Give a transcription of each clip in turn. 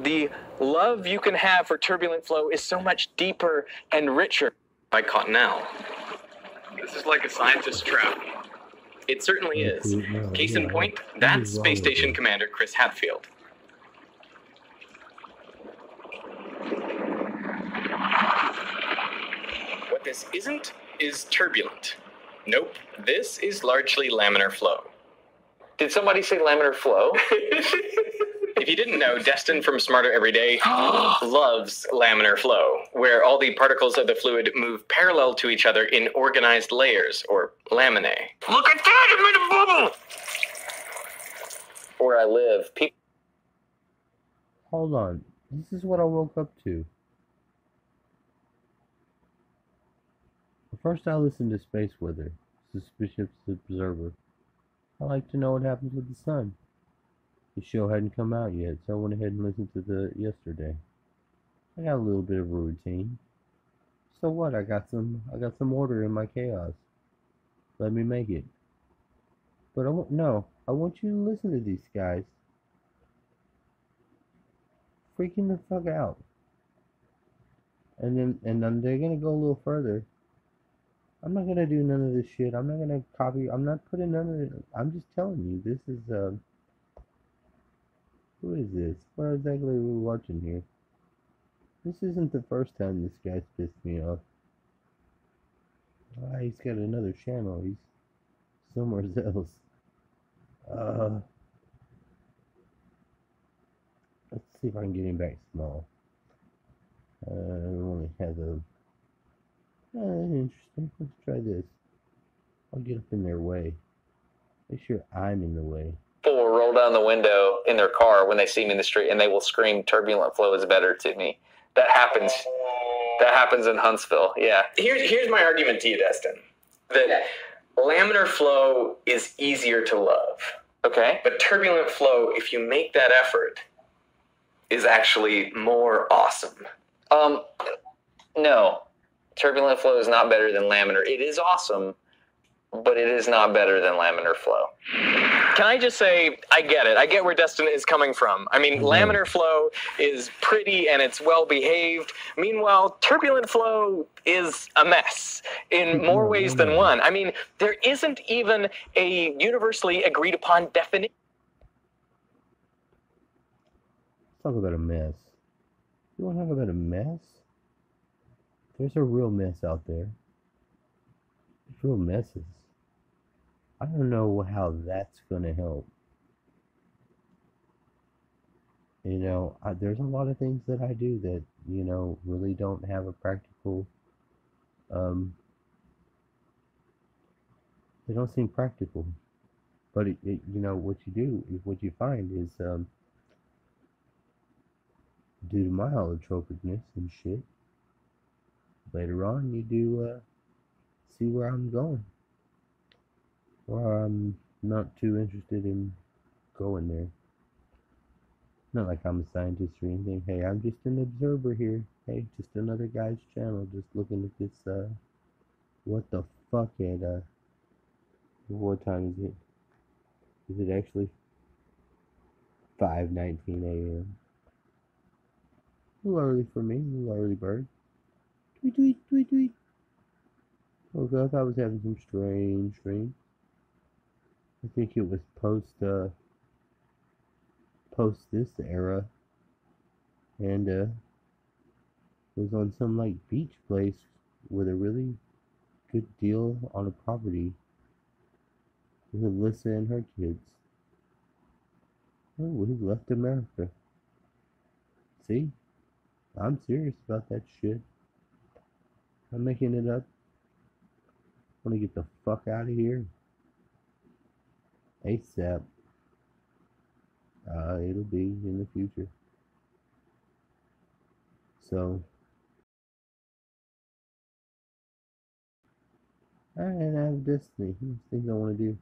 the love you can have for turbulent flow is so much deeper and richer. By Cottonelle. This is like a scientist trap. It certainly is. Case in point, that's Space Station Commander Chris Hadfield. What this isn't is turbulent. Nope, this is largely laminar flow. Did somebody say laminar flow? If you didn't know, Destin from Smarter Every Day loves laminar flow, where all the particles of the fluid move parallel to each other in organized layers, or laminae. Look at that, it made a bubble! Where I live, people... Hold on, this is what I woke up to. First I listened to Space Weather, Suspicious Observer. I like to know what happens with the sun. The show hadn't come out yet, so I went ahead and listened to the yesterday. I got a little bit of a routine. So what? I got some order in my chaos. Let me make it. But I want you to listen to these guys. Freaking the fuck out. And then they're gonna go a little further. I'm not gonna do none of this shit. I'm not gonna copy. I'm not putting none of it. I'm just telling you. This is who is this? What exactly are we watching here? This isn't the first time this guy's pissed me off. Ah, he's got another channel. He's somewhere else. Let's see if I can get him back small. I only have a... interesting. Let's try this. I'll get up in their way. Make sure I'm in the way. People will roll down the window in their car when they see me in the street, and they will scream, "Turbulent flow is better" to me. That happens. That happens in Huntsville. Yeah. Here's my argument to you, Destin. That laminar flow is easier to love. Okay. But turbulent flow, if you make that effort, is actually more awesome. No. Turbulent flow is not better than laminar. It is awesome, but it is not better than laminar flow. Can I just say, I get it. I get where Destin is coming from. I mean, laminar flow is pretty and it's well behaved. Meanwhile, turbulent flow is a mess in more ways than one. I mean, there isn't even a universally agreed upon definition. Let's talk about a mess. You want to talk about a mess? There's a real mess out there. There's real messes. I don't know how that's going to help. You know, there's a lot of things that I do that, you know, really don't have a practical, they don't seem practical. But, you know, what you find is, due to my holotropicness and shit, later on you do, see where I'm going. Or I'm not too interested in going there. Not like I'm a scientist or anything. Hey, I'm just an observer here. Hey, just another guy's channel, just looking at this, what the fuck at, what time is it? Is it actually 5:19 a.m.? A little early for me, a little early bird. Tweet, tweet, tweet, tweet. Woke up, I was having some strange dreams. I think it was post this era, and it was on some like beach place with a really good deal on a property with Alyssa and her kids. Oh, we left America. See, I'm serious about that shit. I'm making it up. I want to get the fuck out of here. ASAP. It'll be in the future. So, and I have destiny. There's things I want to do.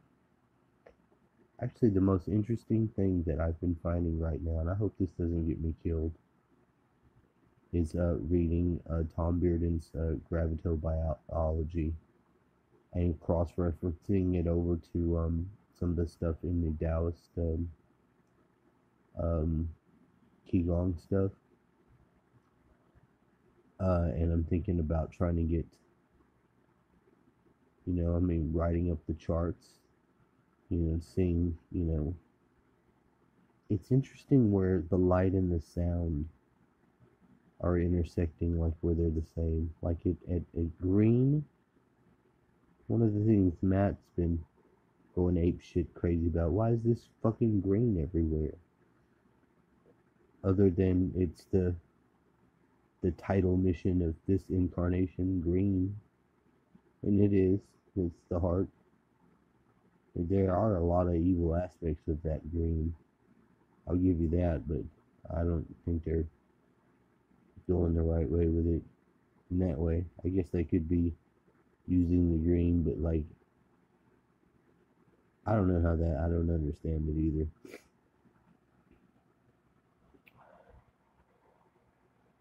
Actually, the most interesting thing that I've been finding right now, and I hope this doesn't get me killed, is reading Tom Bearden's Gravitobiology and cross-referencing it over to some of the stuff in the Taoist Qigong stuff. And I'm thinking about trying to get, writing up the charts, seeing, it's interesting where the light and the sound are intersecting, like where they're the same. Like at green, one of the things Matt's been going ape shit crazy about, why is this fucking green everywhere? Other than it's the title mission of this incarnation, green. And it's the heart. There are a lot of evil aspects of that green. I'll give you that, but I don't think they're going the right way with it in that way. I guess they could be using the green, but like, I don't know I don't understand it either.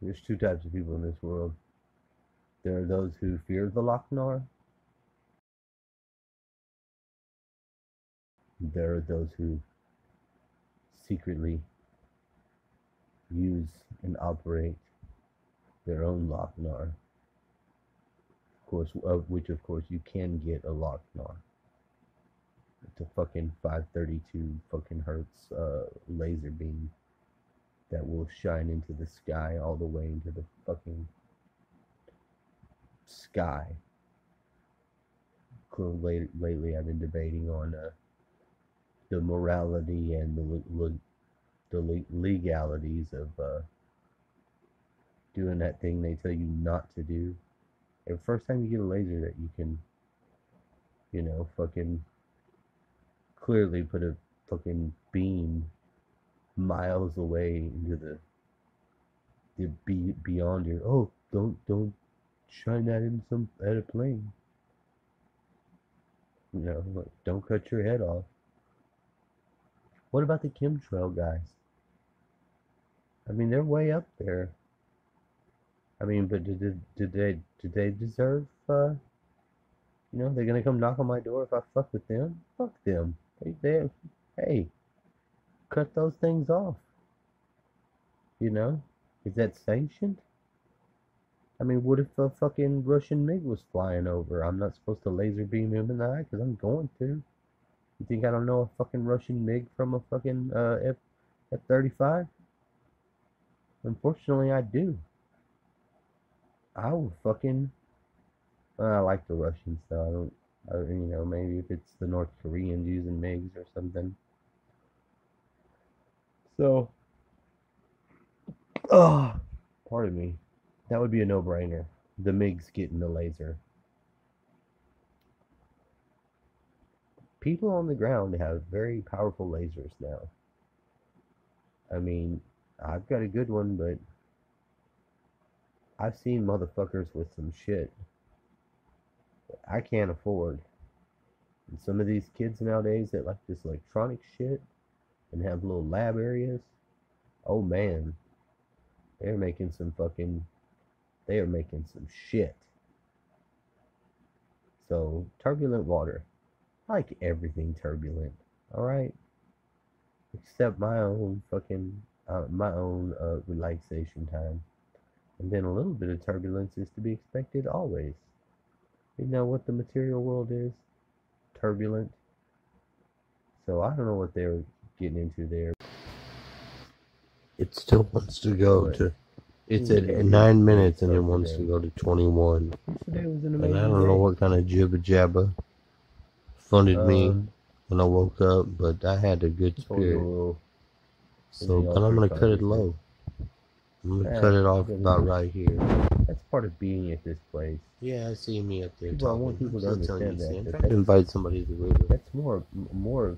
There's two types of people in this world. There are those who fear the Lochnar. There are those who secretly use and operate their own Lochnar. Of course, which of course you can get a Lochnar. It's a fucking 532 fucking hertz laser beam that will shine into the sky all the way into the fucking sky. Lately I've been debating on the morality and the legalities of doing that thing they tell you not to do. And the first time you get a laser that you can, fucking clearly put a fucking beam miles away into the beyond your, oh, don't shine that in at a plane. Like, don't cut your head off. What about the chemtrail guys? I mean, they're way up there. I mean, but did they deserve, they're gonna come knock on my door if I fuck with them? Fuck them. Hey, cut those things off. Is that sanctioned? I mean, what if a fucking Russian MiG was flying over? I'm not supposed to laser beam him in the eye because I'm going to. You think I don't know a fucking Russian MiG from a fucking F-35? Unfortunately, I do. I will fucking... I like the Russians, though. Maybe if it's the North Koreans using MiGs or something. So... pardon me. That would be a no-brainer. The MiGs getting the laser. People on the ground have very powerful lasers now. I mean, I've got a good one, but I've seen motherfuckers with some shit that I can't afford. And some of these kids nowadays that like this electronic shit and have little lab areas, oh man, they're making some shit. So, turbulent water. I like everything turbulent, alright? Except my own relaxation time. And then a little bit of turbulence is to be expected always. You know what the material world is? Turbulent. So I don't know what they're getting into there. It still wants to go to... It's at 9 minutes and it wants to go to 21. And I don't know what kind of jibba jabba funded me when I woke up, but I had a good spirit. So, but I'm gonna cut it low. I'm gonna cut it off about right here. That's part of being at this place. Yeah, I see me up there. I want people to understand that. Try to invite somebody to the river. That's more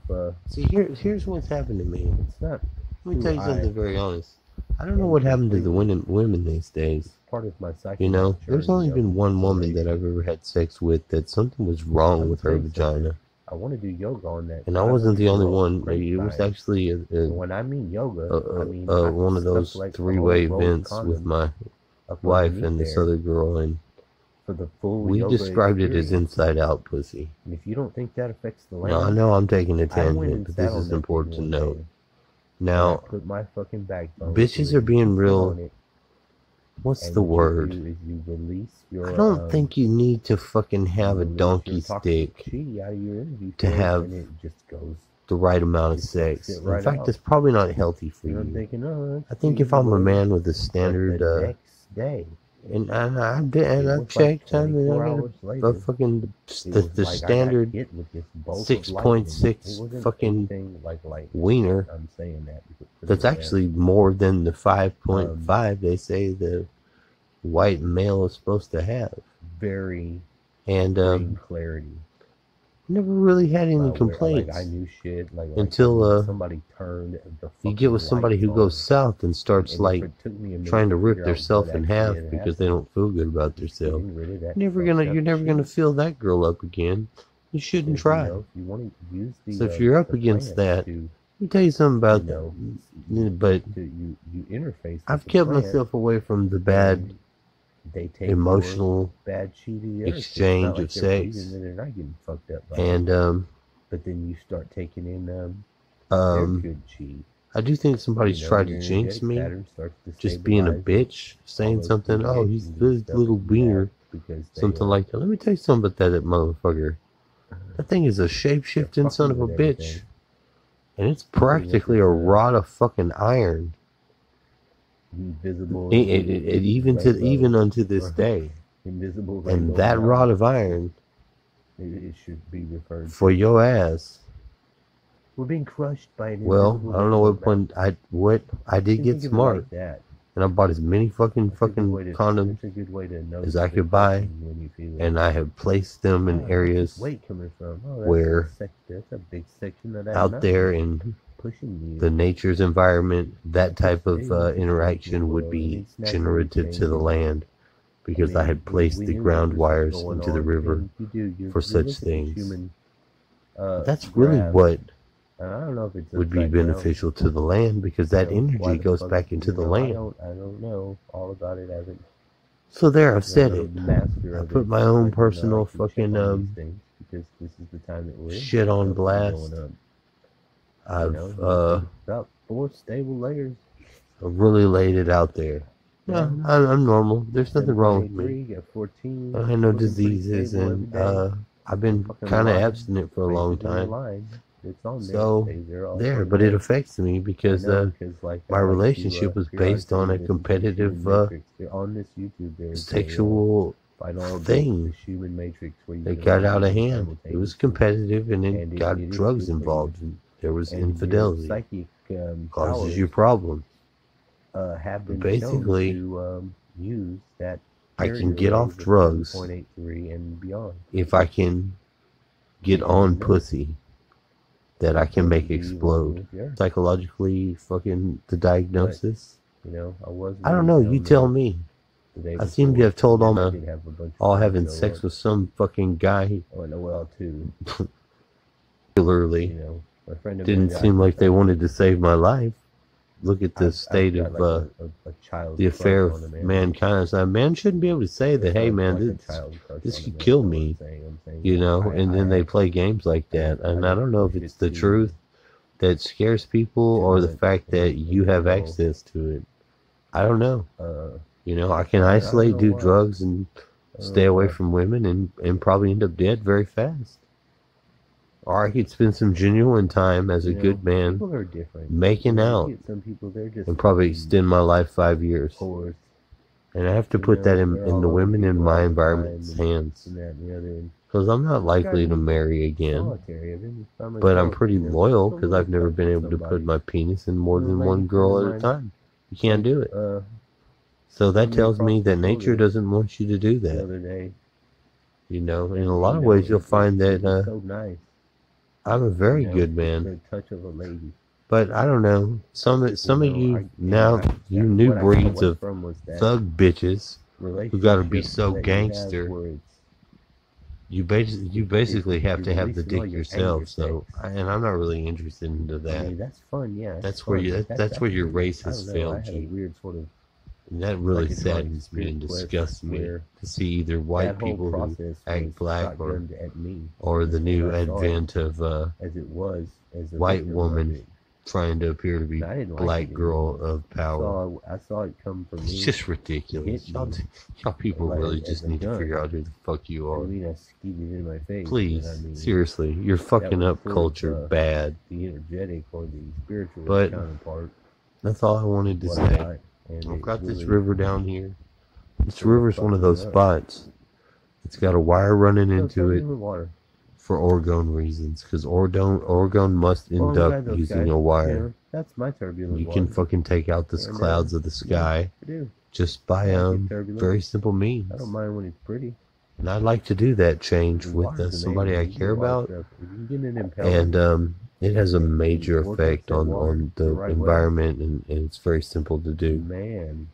of. See, here's what's happened to me. It's not. Let me tell you something very honest. I don't know what happened to the women these days. Part of my psyche. There's only been one woman that I've ever had sex with that something was wrong with her vagina. I want to do yoga on that. And I wasn't the only one. It was actually when I mean yoga, I mean one of those three-way events with my wife and this other girl, and for the full we described it as inside-out pussy. And if you don't think that affects the land, no, I know I'm taking a tangent, but this is important to note. Now, I put my fucking backbone. bitches are being real. On it, What's and the what word? You do is you release your, I don't think you need to fucking have a donkey stick out of your energy to field, have and it just goes. the right amount of Just sex. sit In right fact, out. it's probably not healthy for And I'm you. thinking, oh, I think if I'm a man with a standard, but the next day, and I've checked, like I mean, 24 I hours got later, a fucking it the was like standard I got hit with this bolt of 6.6 lightning. It wasn't fucking anything like wiener. I'm saying that because That's actually more than the 5.5 they say the white male is supposed to have. very And clarity. never really had any complaints. I knew shit until somebody turned the you get with somebody who goes south and starts like trying to rip themselves in half because they don't feel good about themselves. You're never gonna fill that girl up again. You shouldn't try. If you want to use So if you're up against that, let me tell you something about that. But you interface. I've kept myself away from the bad emotional exchange of sex. And they're not getting fucked up by and but then you start taking in their good chi. I do think somebody's tried to jinx me, just being a bitch, saying something, oh, he's this little beaner, something like that. Let me tell you something about that motherfucker. That thing is a shape-shifting son of a bitch. And it's practically a rod of fucking iron. Invisible. Even unto this day. Invisible. And that rod of iron, it should be referred for your ass. We're being crushed by an Well, I don't know what point I did get smart. And I bought as many fucking condoms as I could buy, and I have placed them in areas where out there in the nature's environment, that type of interaction would be generative to the land, because I had placed the ground wires into the river for such things. That's really what would be beneficial to the land, because that energy goes back into the land. I don't know all about it. So there, I've said it. I put my own personal fucking because this is the time that shit on blast. I've about 4 stable layers. Really laid it out there. No, I'm normal. There's nothing wrong with me. I have no diseases, and I've been kind of abstinent for a long time. So there, but it affects me because my relationship was based on a competitive sexual thing. It got out of hand. It was competitive, and it got drugs involved. There was infidelity. Causes you problems. Basically, I can get off drugs if I can get on pussy that I can make explode. Psychologically, fucking the diagnosis. I don't know. You tell me. I seem to have told all having sex with some fucking guy. Particularly, didn't seem like they wanted to save my life. Look at the state of the affair of mankind. So a man shouldn't be able to say that, hey man, this could kill me, and then they play games like that. And I don't know if it's the truth that scares people or the fact that you have access to it. I don't know. I can isolate, do drugs, and stay away from women and probably end up dead very fast. Or I could spend some genuine time as a good man making out and probably extend my life 5 years. And I have to put that in the women in my environment's hands. Because I'm not likely to marry again. But I'm pretty loyal because I've never been able to put my penis in more than one girl at a time. You can't do it. So that tells me that nature doesn't want you to do that. In a lot of ways you'll find that I'm a very good man. But I don't know. Some of you now, you new breeds of thug bitches who gotta be so gangster. You basically have to have the dick yourself. So, and I'm not really interested into that. That's fun, yeah. That's where your race has failed you. And that really saddens me and disgusts me to see either white people who act black or the new advent of white woman trying to appear to be I didn't like black it girl anymore. of power. I saw it come from me. It's just ridiculous. Hit me. Y'all people Like, really as just a need to gun. figure out who the fuck you I are. mean, I skied it in my face. Please, but I mean, seriously, you're fucking was up full of, culture bad. the energetic or the spiritual But counterpart. that's all I wanted to What say. I got, and I've it got this really- river down here. This it really river's one of fucked me those up. spots. It's got a wire running No, into throw it in the water. for orgone reasons, because orgone must Oh, I'm induct glad those using guys- a wire. yeah, that's my turbulent You water. can fucking take out the And, clouds of the sky I do. just by I like it turbulent. very simple means. I don't mind when it's pretty. And I'd like to do that change The with water's somebody I amazing. care The water about, stuff, if you can get an impeller, and it has a major Work effect that on water the the right way. environment, and it's very simple to do. man.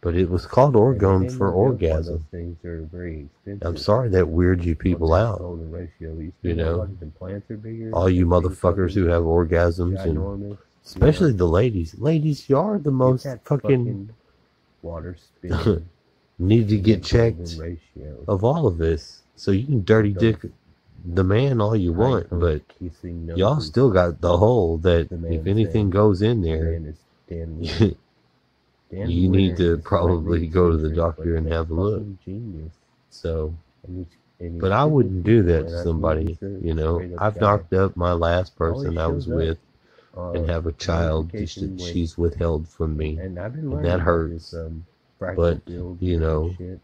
But it was called And orgone then for you build one of orgasm. Those things are very expensive. I'm sorry that weird you people on that out. golden ratio. You know, the plants are bigger. All you everything's motherfuckers who fucking have orgasms, and ginormous. especially the ladies. Ladies, you are the Get most that fucking water spinning. need to get Golden checked ratio. of all of this. So you can dirty dick the man all you want, High but kissing y'all noses. still got the hole that The man if anything saying, goes in The there, man is Dan Winter. Dan you need Winter to is probably slightly go to the eccentric, doctor but and he's have a look. fucking Genius. So, And he's but I good wouldn't with do people, that and to I think somebody. he's a You know, straight-up I've guy. knocked up my last Always person I was shows up. with and have a child that notification when- she's withheld from me. And I've been and learning that about hurts. This, fractal But, field you and know, shit.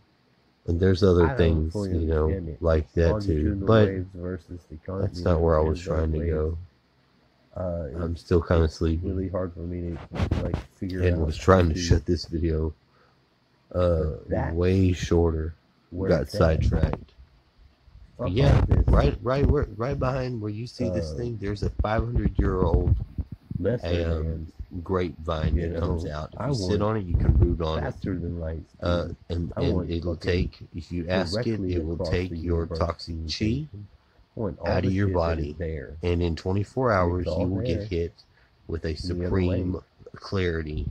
And there's I other don't things, fully you know, understand it. like that too. Longitudinal But waves versus the that's not where I was trying to waves. go. I'm It's still kind of sleepy really hard for me to like figure out. and was trying to how shut this video That- way shorter. where Got it's at. sidetracked. Fuck Yeah, all this right behind where you see this Uh, thing, there's a 500-year-old lesser man's grapevine You that know, comes out. If I you sit want on it, you can root on it. faster than light speed. And I want it'll fucking take, if you ask it, directly it will across take the your universe toxic chi, communication. I want all out the of your shit that body. is there. and in 24 hours all you will there. get hit with a other supreme way. clarity.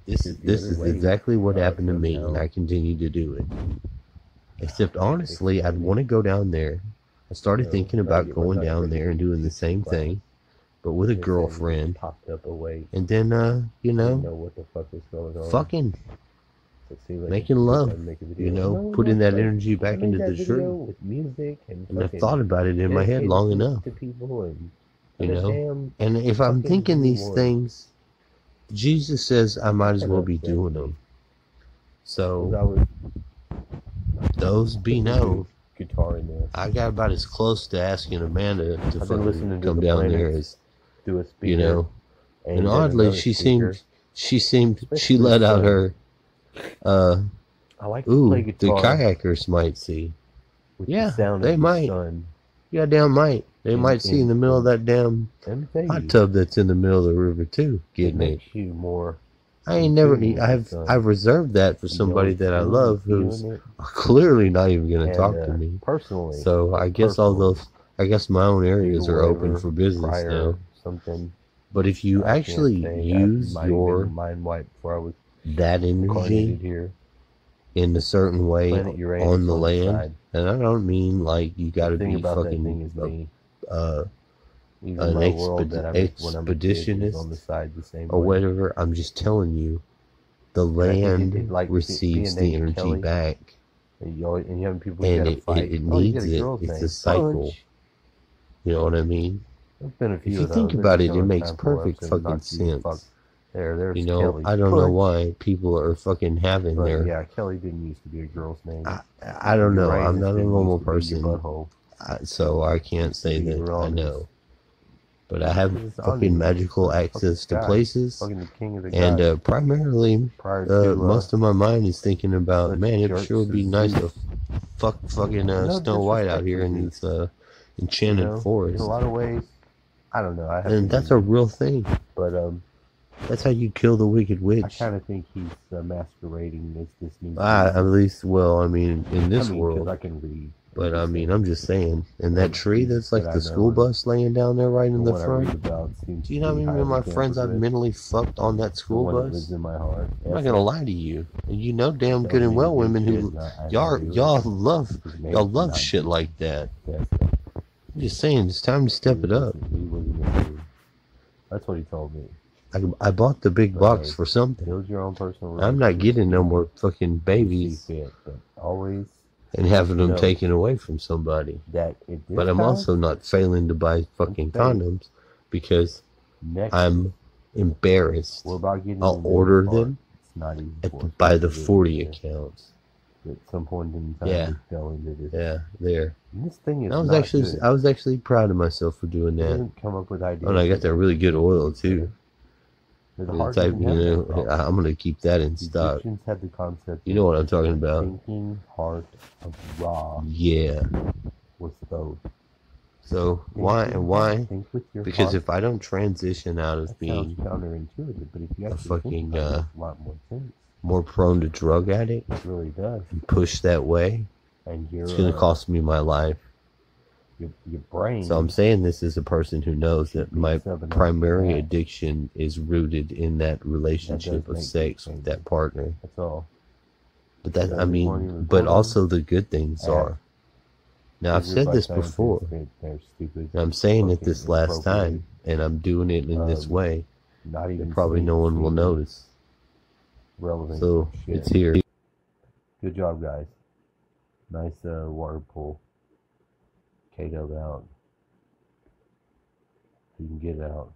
This It's the this other is way. exactly what happened to me, Somehow. and I continue to do it. Except honestly, I'd want to go down there. I started So, thinking try to about get my going back down ready there and doing the same class. thing, but with a This thing girlfriend, popped up away. and then you Didn't know, know what the fuck was going on. fucking So see, like, making if love, I make a video, you know, no, putting that like, energy I back made into that the video truth. with music and And I've fucking thought about it in my head dedicated long it enough, to people and you know. damn, And if I'm fucking thinking these reward. things, Jesus says I might as well be Exactly. doing them. So I was those be known. guitar in there. I got about as close to asking Amanda to I've been fucking listening to come the down there planets as, through a speaker. you know. And then oddly, another she speaker. seemed, she Especially let out some- her, I like to play the guitar kayakers might see. with Yeah, the sound they of might. the sun. Yeah, damn might. They And- might see in the middle of that damn Let me tell hot you, tub that's in the middle of the river too, it getting it. makes you more. I ain't never, in tune with the sun. I've reserved that for You somebody know, that I feeling- love feeling who's it. clearly not even going to And, talk to me. Personally, So I guess all personally, those, I guess my own areas are open whatever, for business prior now. Something. But if you I can't actually say. use I might have your been mind wiped before I was that incarnated energy here. in a certain way Planet Uranus on the land, side. and I don't mean like you got to The thing be about that thing fucking is me. Even an my world that I'm when I'm a kid is expeditionist on the side the same or way. whatever. I'm just telling you, the I think land it, like, receives being the named energy Kelly, back, And you have people and gotta it fight. needs you get it. girl's It's name. a cycle. Punch. You know what I mean? There's been a few If you of think those. about There's it, no it makes time for perfect us and fucking knock you the sense. fuck. There's You know, Kelly. I don't know Punch. why people are fucking having But their. yeah, Kelly didn't used to be a girl's name. I don't know. I'm Uranus not a didn't normal used to be your person. butthole. So I can't say be that I Uranus. know. But I have It's fucking on magical fucking access to sky. places, Fucking the king of the and gods. primarily, Prior to most of my mind is thinking about, such man, it jerks sure would be as nice you. to fucking No Snow White out disrespect here to in Zeus. this enchanted in a forest, lot of ways, I don't know. I have and to that's a real thing. But That's how you kill the wicked I witch. kind of think he's masquerading as this new. At least, well, I mean, in this 'cause world. I can read. But I mean, I'm just saying, and that tree that's like That I the school know. bus laying down there right in the What I read front. about seems Do you to know how be many of my highly friends I've tampered with. mentally fucked on that The school one that bus? lives in my heart. I'm not gonna lie to you. And you know damn Tell good and me well to do women shit, who and I y'all do it. love Because maybe y'all love not shit do like that. that stuff. I'm just saying, it's time to step it up. He wasn't a dude. That's what he told me. I bought the big But box hey, for something. build your own personal I'm not relationship. getting no more fucking babies See fit, but always and having them know taken away from somebody. that if this But I'm time, also not failing to buy fucking condoms because next I'm embarrassed. we're about getting I'll into the order biggest part. them It's not easy at for the, us by to the do it 40 here. accounts. At some point in time, Yeah. we fell into this. Yeah, there. And this thing is I was not actually good. I was actually proud of myself for doing It that. doesn't come up with ideas. Oh, and I got that really good oil too. The The heart type, doesn't have that problem. I'm gonna keep that in The stock. Egyptians had the concept. You know what I'm talking about? Thinking heart of Ra Yeah. was both. So Thinking why? heart, think with your Because heart. if I don't transition out of That being sounds counterintuitive, but if you a actually fucking think about it, it makes a lot more sense. more prone to drug addict It really does. and push that way, And it's gonna cost me my life. your brain. So I'm saying this as a person who knows that my primary that. addiction is rooted in that relationship of sex with that partner. That's all. But that, So I mean, everyone but record also the good things are. Now I've said this before, They're stupid. and I'm saying it fucking this last time, and I'm doing it in this way. Not even That probably no one will notice. relevant. So shit. it's here. Good job, guys. Nice water pull. Katoed out. You can get it out.